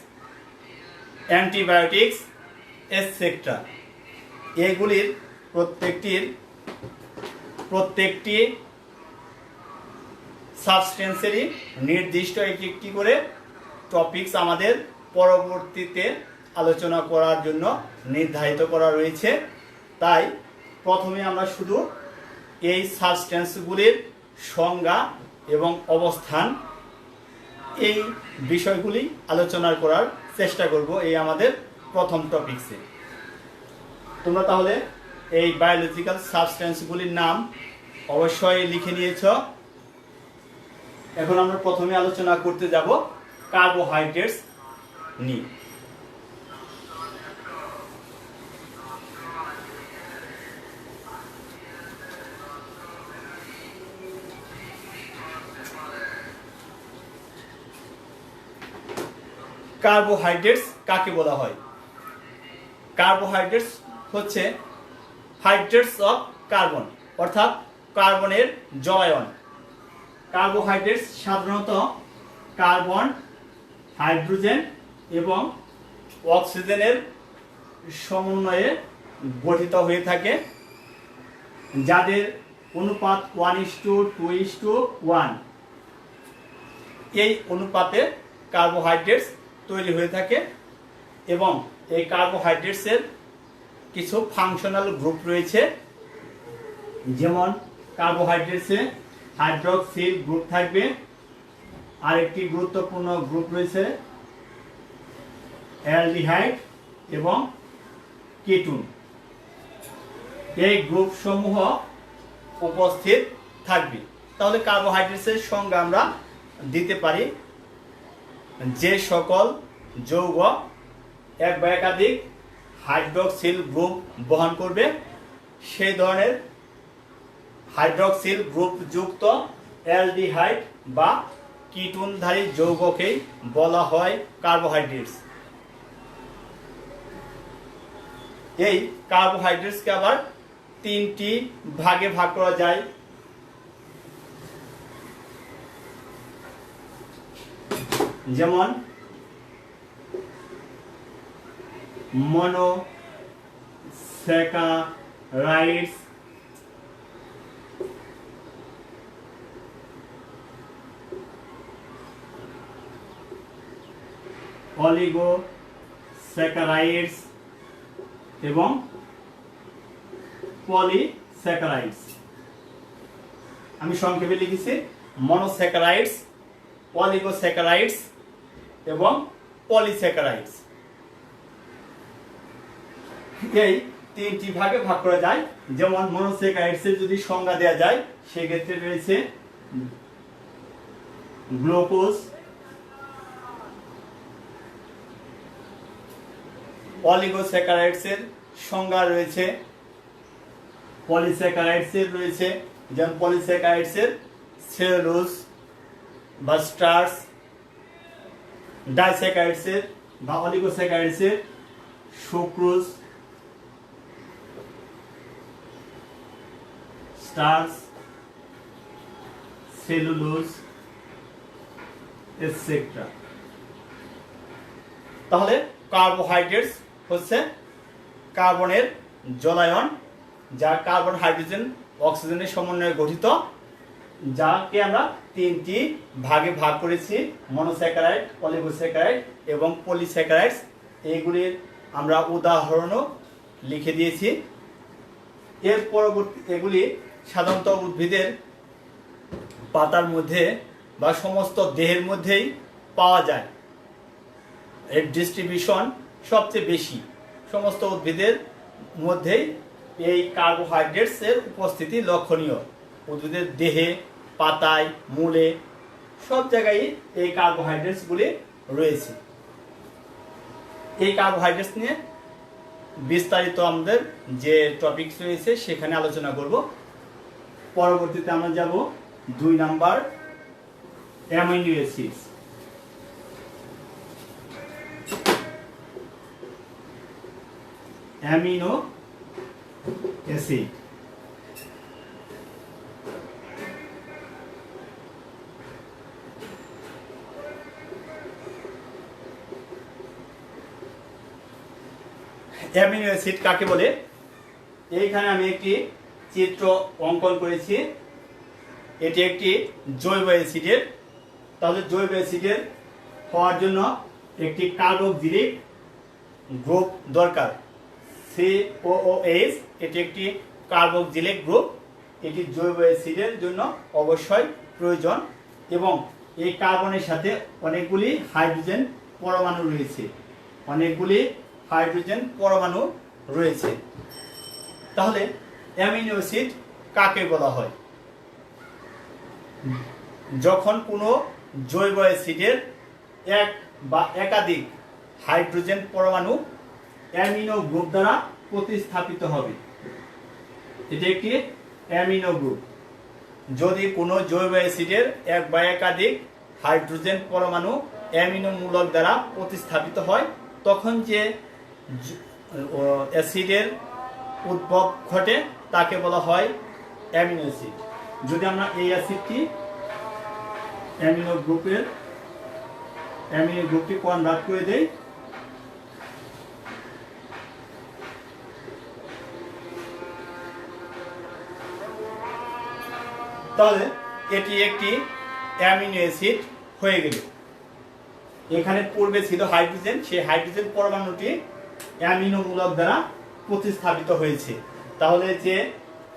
antibiotics, etc. এগুলির প্রত্যেকটি সাবস্টেন্সেরই নির্দিষ্ট একটি করে টপিকস আমাদের পরবর্তীতে আলোচনা করার জন্য নির্ধারিত করা রয়েছে। তাই প্রথমে আমরা শুধু এই সাবস্টেন্সগুলির সংজ্ঞা এবং অবস্থান এই বিষয়গুলি আলোচনা করার চেষ্টা করব এই আমাদের প্রথম টপিকসে। তোমরা তাহলে এই বায়োলজিক্যাল সাবস্টেন্সগুলির নাম অবশ্যই লিখে নিয়েছ। এখন আমরা প্রথমে আলোচনা করতে যাব কার্বোহাইড্রেটস নিয়ে। কার্বোহাইড্রেটস কাকে বলা হয়? কার্বোহাইড্রেটস হচ্ছে হাইড্রেটস অফ কার্বন, অর্থাৎ কার্বনের জলায়ন। কার্বোহাইড্রেটস সাধারণত কার্বন, হাইড্রোজেন এবং অক্সিজেনের সমন্বয়ে গঠিত হয়ে থাকে, যাদের অনুপাত 1:2:1। এই অনুপাতে কার্বোহাইড্রেটস তৈরি হয়ে থাকে এবং এই কার্বোহাইড্রেটসের কিছু ফাংশনাল গ্রুপ রয়েছে, যেমন কার্বোহাইড্রেটসে হাইড্রক্সিল গ্রুপ থাকবে, আরেকটি গুরুত্বপূর্ণ গ্রুপ রয়েছে অ্যালডিহাইড এবং কিটোন। এই গ্রুপ সমূহ উপস্থিত থাকবে। তাহলে কার্বোহাইড্রেটসের সংজ্ঞা আমরা দিতে পারি, যে সকল যৌগ এক বা একাধিক হাইড্রক্সিল গ্রুপ বহন করবে সেই ধরনের হাইড্রক্সিল গ্রুপ যুক্ত অ্যালডিহাইড বা কিটোনধারী যৌগকেই বলা হয় কার্বোহাইড্রেটস। এই কার্বোহাইড্রেটসকে আবার 3টি ভাগে ভাগ করা যায়। যেমন মনোস্যাকারাইডস, অলিগোস্যাকারাইডস এবং পলিস্যাকারাইডস। আমি সংক্ষেপে লিখেছি মনোস্যাকারাইডস, অলিগোস্যাকারাইডস এবং পলিস্যাকারাইডস। এই 3টি ভাগে ভাগ করা যায়। যেমন মনোস্যাকারাইডসের যদি সংজ্ঞা দেওয়া যায় সেক্ষেত্রে রয়েছে গ্লুকোজ, অলিগোস্যাকারাইডসের সংজ্ঞা রয়েছে, পলিস্যাকারাইডসের রয়েছে, যেমন পলিস্যাকারাইডসের সেলুলোজ বা স্টার্চ, ডাইস্যাকারাইডসের বা অলিগোস্যাকারাইডসের সুক্রোজ, স্টার্চ, সেলুলোজ এটসেট্রা। তাহলে কার্বোহাইড্রেটস হচ্ছে কার্বনের জলায়ন, যা কার্বন, হাইড্রোজেন, অক্সিজেনের সমন্বয়ে গঠিত, যাকে আমরা 3টি ভাগে ভাগ করেছি, মনোস্যাকারাইড, অলিগোস্যাকারাইড এবং পলিস্যাকারাইডস। এইগুলির আমরা উদাহরণও লিখে দিয়েছি। এর পরবর্তী এগুলি সাধারণত উদ্ভিদের পাতার মধ্যে বা সমস্ত দেহের মধ্যেই পাওয়া যায়। এর ডিস্ট্রিবিউশন সবচেয়ে বেশি, সমস্ত উদ্ভিদের মধ্যেই এই কার্বোহাইড্রেটসের উপস্থিতি লক্ষণীয়। উদ্ভিদের দেহে, পাতায়, মূলে সব জায়গায় এই কার্বোহাইড্রেটসগুলি রয়েছে। এই কার্বোহাইড্রেটস নিয়ে বিস্তারিত আমাদের যে টপিকস রয়েছে সেখানে আলোচনা করব। পরবর্তীতে আমরা যাব 2 number, amino acids. Amino acid amino acid কাকে বলে? এইখানে আমি একটি চিত্র অঙ্কন করেছি। এটি একটি জৈব অ্যাসিডের। তাহলে জৈব অ্যাসিডের হওয়ার জন্য একটি কার্বক্সিলিক গ্রুপ দরকার, COOH। এটি একটি কার্বক্সিলিক গ্রুপ, এটি জৈব অ্যাসিডের জন্য অবশ্যই প্রয়োজন এবং এই কার্বনের সাথে অনেকগুলি হাইড্রোজেন পরমাণু রয়েছে, তাহলে অ্যামিনো অ্যাসিড কাকে বলা হয়? যখন কোনো জৈব অ্যাসিডের এক বা একাধিক হাইড্রোজেন পরমাণু অ্যামিনো গ্রুপ দ্বারা প্রতিস্থাপিত হবে, এটি একটি অ্যামিনো গ্রুপ। যদি কোনো জৈব অ্যাসিডের এক বা একাধিক হাইড্রোজেন পরমাণু অ্যামিনো মূলক দ্বারা প্রতিস্থাপিত হয়, তখন যে অ্যাসিডের উদ্ভব ঘটে তাকে বলা হয় অ্যামিনো অ্যাসিড। যদি আমরা এই অ্যাসিডটি অ্যামিনো গ্রুপটি কনভার্ট করে দেই, তাহলে এটি একটি অ্যামিনো অ্যাসিড হয়ে গেল। এখানে পূর্বে ছিল হাইড্রোজেন, সেই হাইড্রোজেন পরমাণুটি অ্যামিনো মূলক দ্বারা প্রতিস্থাপিত হয়েছে। তাহলে যে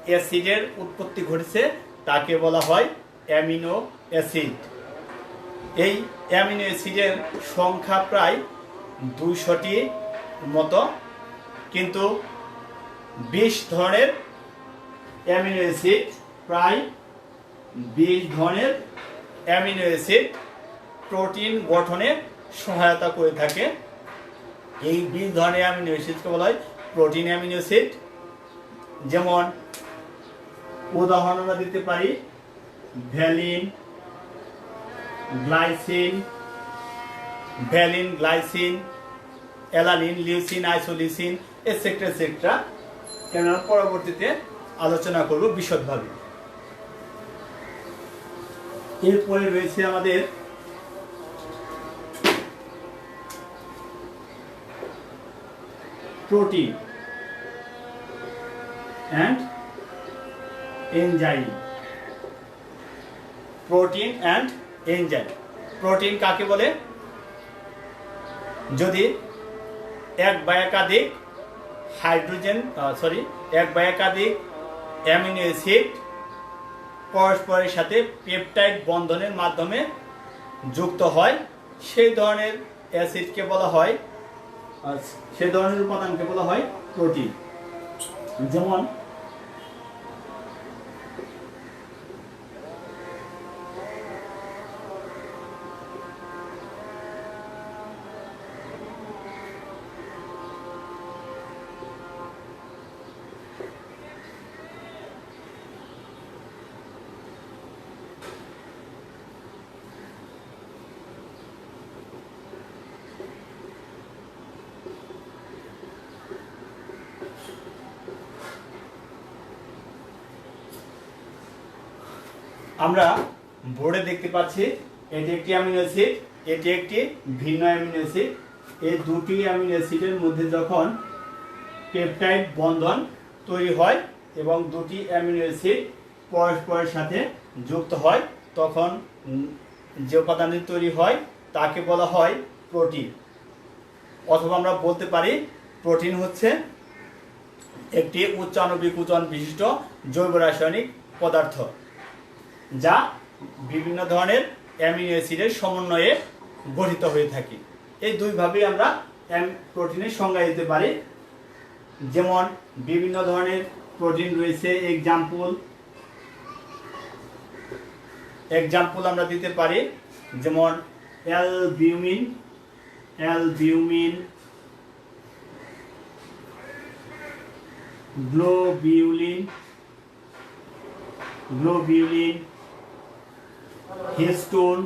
অ্যাসিডের উৎপত্তি ঘটেছে তাকে বলা হয় অ্যামিনো অ্যাসিড। এই অ্যামিনো অ্যাসিডের সংখ্যা প্রায় 200টি মতো, কিন্তু 20 ধরনের অ্যামিনো অ্যাসিড প্রায় 20 ধরনের অ্যামিনো অ্যাসিড প্রোটিন গঠনে সহায়তা করে থাকে। এই 20 ধরনের অ্যামিনো অ্যাসিডকে বলা হয় প্রোটিন অ্যামিনো অ্যাসিড। যেমন উদাহরণ আমরা দিতে পারি valine, glycine, alanine, leucine, isoleucine, etcetera etcetera. আমরা পরবর্তীতে আলোচনা করব বিশদভাবে। এরপরে রয়েছে আমাদের protein and enzyme. Protein and enzyme. Protein কাকে বলে? যদি এক বা একাধিক অ্যামিনো অ্যাসিড পরস্পরের সাথে পেপটাইড বন্ধনের মাধ্যমে যুক্ত হয়, সেই ধরনের অ্যাসিডকে বলা হয়, সেই ধরনের উপাদানকে বলা হয় প্রোটিন। যেমন আমরা বোর্ডে দেখতে পাচ্ছি এটি একটি অ্যামিনো অ্যাসিড, এটি একটি ভিন্ন অ্যামিনো অ্যাসিড। এই দুটি অ্যামিনো অ্যাসিডের মধ্যে যখন পেপটাইড বন্ধন তৈরি হয় এবং দুটি অ্যামিনো অ্যাসিড পরস্পরের সাথে যুক্ত হয়, তখন যে উপাদানটি তৈরি হয় তাকে বলা হয় প্রোটিন। অথবা আমরা বলতে পারি প্রোটিন হচ্ছে একটি উচ্চ আণবিক ওজন বিশিষ্ট জৈব রাসায়নিক পদার্থ, যা বিভিন্ন ধরনের অ্যামিনো অ্যাসিডের সমন্বয়ে গঠিত হয়ে থাকে। এই দুইভাবেই আমরা প্রোটিনের সংজ্ঞা দিতে পারি। যেমন বিভিন্ন ধরনের প্রোটিন রয়েছে, এক্সাম্পল আমরা দিতে পারি, যেমন albumin, globulin, histone,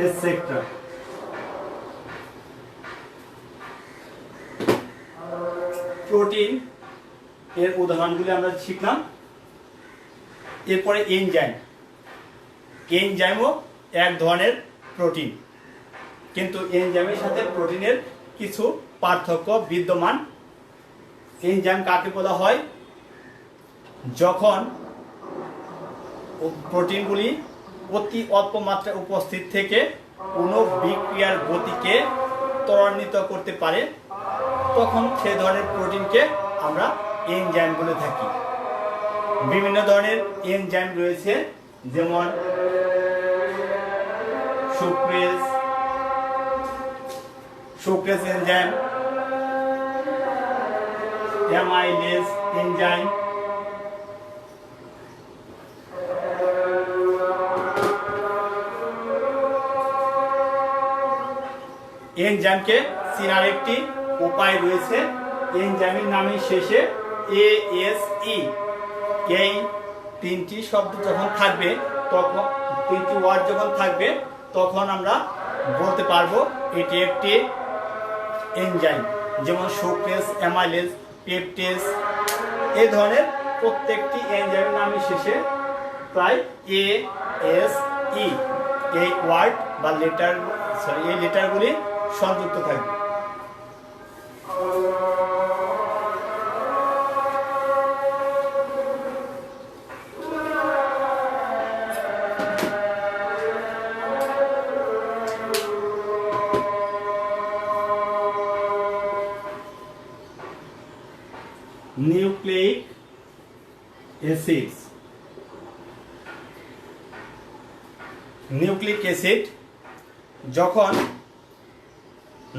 etcetera. Protein এর উদাহরণগুলি আমরা শিখলাম। এরপরে এনজাইমও এক ধরনের প্রোটিন, কিন্তু এনজাইমের সাথে প্রোটিনের কিছু পার্থক্য বিদ্যমান। এনজাইম কাকে বলা হয়? যখন প্রোটিনগুলি অতি অল্প মাত্রায় উপস্থিত থেকে কোনো বিক্রিয়ার গতিকে ত্বরান্বিত করতে পারে, তখন সে ধরনের প্রোটিনকে আমরা এনজাইম বলে থাকি। বিভিন্ন ধরনের এনজাইম রয়েছে, যেমন সুক্রেজ এনজাইম, অ্যামাইলেজ এনজাইম। এনজাইমকে চেনার একটি উপায় রয়েছে। এনজাইমের নামের শেষে ASE, তিনটি শব্দ যখন থাকবে, তখন তিনটি ওয়ার্ড যখন থাকবে, তখন আমরা বলতে পারবো এটি একটি এনজাইম। যেমন সুক্রেজ, অ্যামাইলেজ, পেপটেজ, এই ধরনের প্রত্যেকটি এনজাইমের নামের শেষে প্রায় ASE এই ওয়ার্ড বা লেটার এই লেটারগুলি সংযুক্ত থাকবে। Nucleic acids. নিউক্লিক অ্যাসিড যখন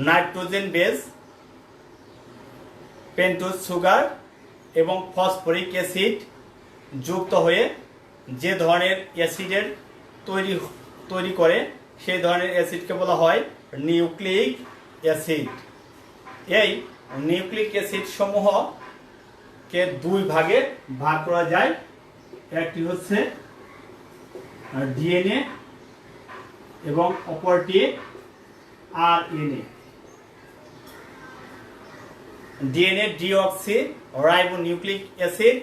নাইট্রোজেন বেস, পেন্টোজ সুগার এবং ফসফরিক অ্যাসিড যুক্ত হয়ে যে ধরনের অ্যাসিডের তৈরি করে, সেই ধরনের অ্যাসিডকে বলা হয় নিউক্লিক অ্যাসিড। এই নিউক্লিক অ্যাসিড সমূহকে দুই ভাগে ভাগ করা যায়। একটি হচ্ছে ডিএনএ এবং অপরটি RNA. DNA deoxy ribonucleic acid,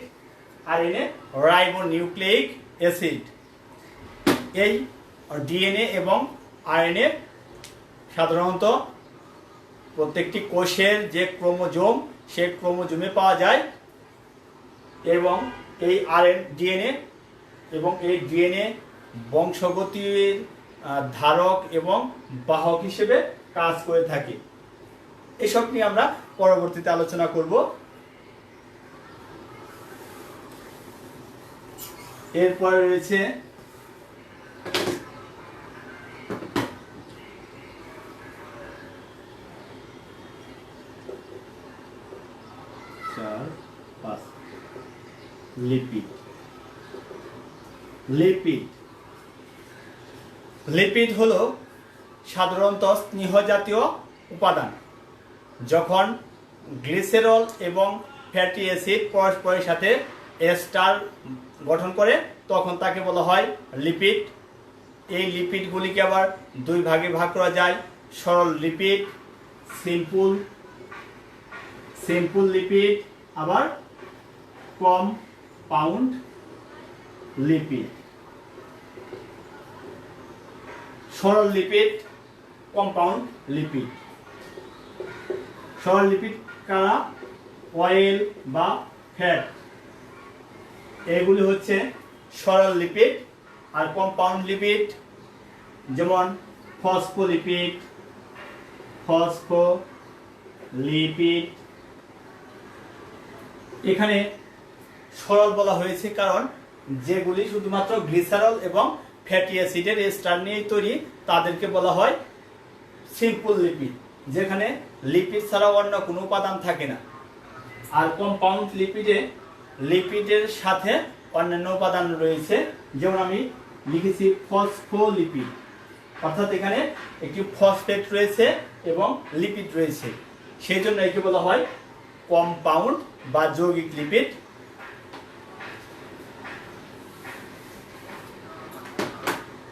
RNA ribonucleic acid. এই ডিএনএ এবং আরএনএ সাধারণত প্রত্যেকটি কোষের যে ক্রোমোজোম, সে ক্রোমোজোমে পাওয়া যায় এবং এই ডিএনএ এবং এই ডিএনএ বংশগতির ধারক এবং বাহক হিসেবে কাজ করে থাকে। এসব নিয়ে আমরা পরবর্তীতে আলোচনা করব। এরপরে রয়েছে লিপিড। লিপিড লিপিড হলো সাধারণত স্নেহ জাতীয় উপাদান। যখন গ্লিসেরল এবং ফ্যাটি অ্যাসিড পরস্পরের সাথে এস্টার গঠন করে, তখন তাকে বলা হয় লিপিড। এই লিপিডগুলিকে আবার দুই ভাগে ভাগ করা যায়: সরল লিপিড, সিম্পল লিপিড, আবার কম্পাউন্ড লিপিড। সরল লিপিড, কম্পাউন্ড লিপিড। সরল লিপিড কারা? অয়েল বা ফ্যাট, এগুলি হচ্ছে সরল লিপিড। আর কম্পাউন্ড লিপিড যেমন ফসফোলিপিড, এখানে সরল বলা হয়েছে কারণ যেগুলি শুধুমাত্র গ্লিসারল এবং ফ্যাটি অ্যাসিডের এস্টার নিয়ে তৈরি, তাদেরকে বলা হয় সিম্পল লিপিড, যেখানে লিপিড ছাড়া অন্য কোনো উপাদান থাকে না। আর কম্পাউন্ড লিপিডের সাথে অন্যান্য উপাদান রয়েছে, যেমন আমি লিখেছি ফসফোলিপিড, অর্থাৎ এখানে একটি ফসফেট রয়েছে এবং লিপিড রয়েছে, সেই জন্য একে বলা হয় কম্পাউন্ড বা যৌগিক লিপিড।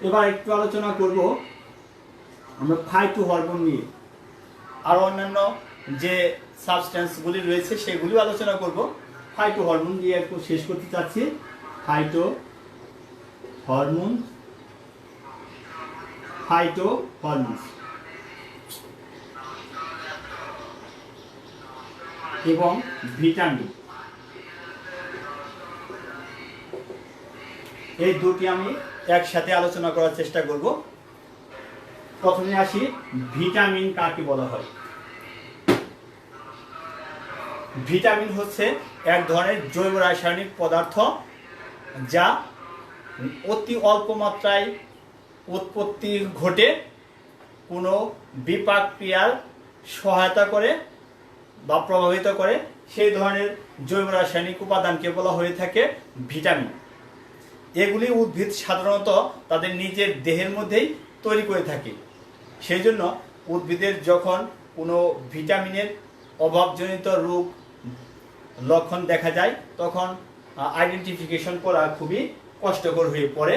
এবার একটু আলোচনা করব আমরা ফাইটো হরমোন নিয়ে। আর অন্যান্য যে সাবস্টেন্সগুলি রয়েছে সেগুলিও আলোচনা করব। ফাইটো হরমোন দিয়ে একটু শেষ করতে চাচ্ছি। ফাইটো হরমোন এবং ভিটামিন, এই দুটি আমি একসাথে আলোচনা করার চেষ্টা করব। প্রথমে আসি, ভিটামিন কাকে বলা হয়? ভিটামিন হচ্ছে এক ধরনের জৈব রাসায়নিক পদার্থ যা অতি অল্প মাত্রায় উৎপত্তি ঘটে কোনো বিপাক ক্রিয়ার সহায়তা করে বা প্রভাবিত করে, সেই ধরনের জৈব রাসায়নিক উপাদানকে বলা হয়ে থাকে ভিটামিন। এগুলি উদ্ভিদ সাধারণত তাদের নিজের দেহের মধ্যেই তৈরি করে থাকে। সেই জন্য উদ্ভিদের যখন কোনো ভিটামিনের অভাবজনিত রোগ লক্ষণ দেখা যায়, তখন আইডেন্টিফিকেশন করা খুবই কষ্টকর হয়ে পড়ে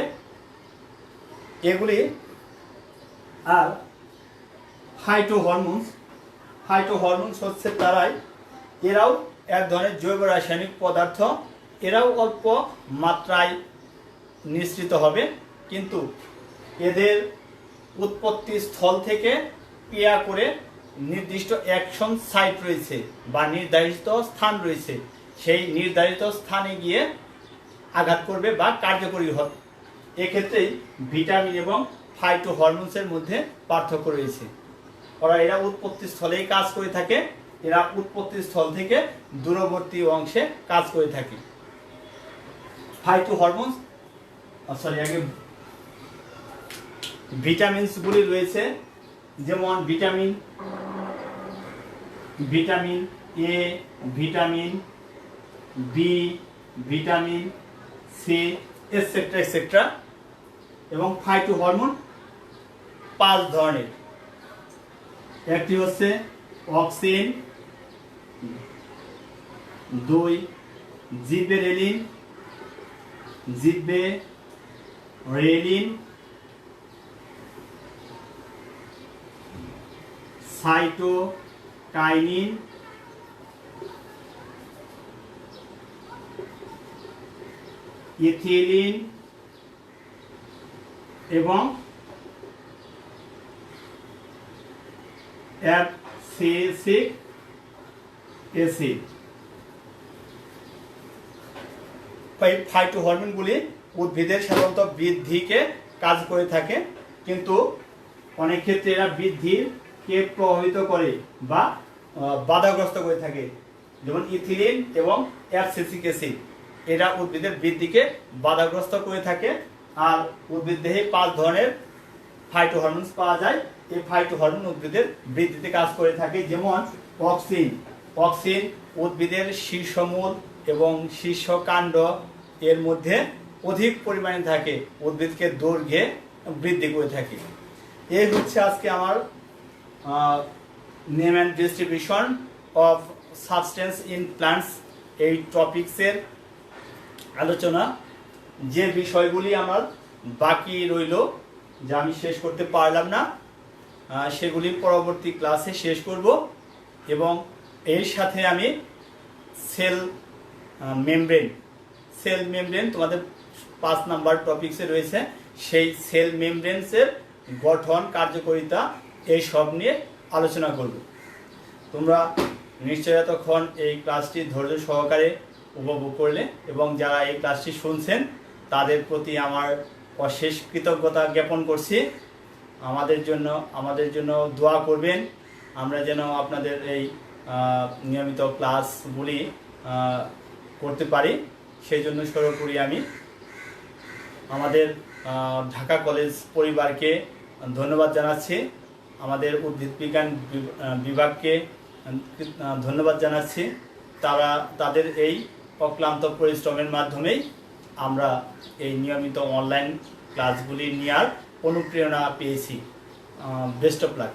এগুলি। আর ফাইটোহরমোনস হচ্ছে তারাই, এরাও এক ধরনের জৈব রাসায়নিক পদার্থ, এরাও অল্প মাত্রায় নিঃসৃত হবে, কিন্তু এদের উৎপত্তি স্থল থেকে ক্রিয়া করে নির্দিষ্ট অ্যাকশন সাইট রয়েছে বা নির্ধারিত স্থান রয়েছে, সেই নির্ধারিত স্থানে গিয়ে আঘাত করবে বা কার্যকরী হবে। এক্ষেত্রেই ভিটামিন এবং ফাইটোহরমোনসের মধ্যে পার্থক্য রয়েছে। এরা উৎপত্তি স্থলেই কাজ করে থাকে, এরা উৎপত্তি স্থল থেকে দূরবর্তী অংশে কাজ করে থাকে। ফাইটোহরমোনস আগে ভিটামিনসগুলি রয়েছে, যেমন vitamin A, vitamin B, vitamin C, etcetera etcetera. এবং ফাইটোহরমোন 5 ধরনের। একটি হচ্ছে অক্সিন, 2 জিবেরেলিন, সাইটোকাইনিন, ইথিলিন এবং অ্যাবসিসিক অ্যাসিড। ফাইটোহরমোনগুলি উদ্ভিদের সাধারণত বৃদ্ধিকে কাজ করে থাকে, কিন্তু অনেক ক্ষেত্রে এরা বৃদ্ধিকে প্রভাবিত করে বা বাধাগ্রস্ত করে থাকে, যেমন ইথিলিন এবং অ্যাবসিসিক অ্যাসিড। এরা উদ্ভিদের বৃদ্ধিকে বাধাগ্রস্ত করে থাকে। আর উদ্ভিদ দেহে 5 ধরনের ফাইটোহরমোনস পাওয়া যায়। এই ফাইটোহরমোন উদ্ভিদের বৃদ্ধিতে কাজ করে থাকে, যেমন অক্সিন উদ্ভিদের শীর্ষমূল এবং শীর্ষকাণ্ড এর মধ্যে অধিক পরিমাণে থাকে, উদ্ভিদকে দৈর্ঘ্যে বৃদ্ধি করে থাকে। এই হচ্ছে আজকে আমার name and distribution of substance in plants এই টপিকসের আলোচনা। যে বিষয়গুলি আমার বাকি রইল, যা আমি শেষ করতে পারলাম না, সেগুলি পরবর্তী ক্লাসে শেষ করব। এবং এর সাথে আমি সেল মেমব্রেন তোমাদের 5 নাম্বার টপিকসে রয়েছে, সেই সেল মেমব্রেনসের গঠন, কার্যকারিতা, এই সব নিয়ে আলোচনা করব। তোমরা নিশ্চয়ই এতক্ষণ এই ক্লাসটি ধৈর্য সহকারে উপভোগ করলে, এবং যারা এই ক্লাসটি শুনছেন তাদের প্রতি আমার অশেষ কৃতজ্ঞতা জ্ঞাপন করছি। আমাদের জন্য দোয়া করবেন, আমরা যেন আপনাদের এই নিয়মিত ক্লাসগুলি করতে পারি, সেই জন্য সর্বোপরি আমি আমাদের ঢাকা কলেজ পরিবারকে ধন্যবাদ জানাচ্ছি, আমাদের উদ্ভিদ বিজ্ঞান বিভাগকে ধন্যবাদ জানাচ্ছি। তাদের এই অক্লান্ত পরিশ্রমের মাধ্যমেই আমরা এই নিয়মিত অনলাইন ক্লাসগুলি নেওয়ার অনুপ্রেরণা পেয়েছি। Best of luck.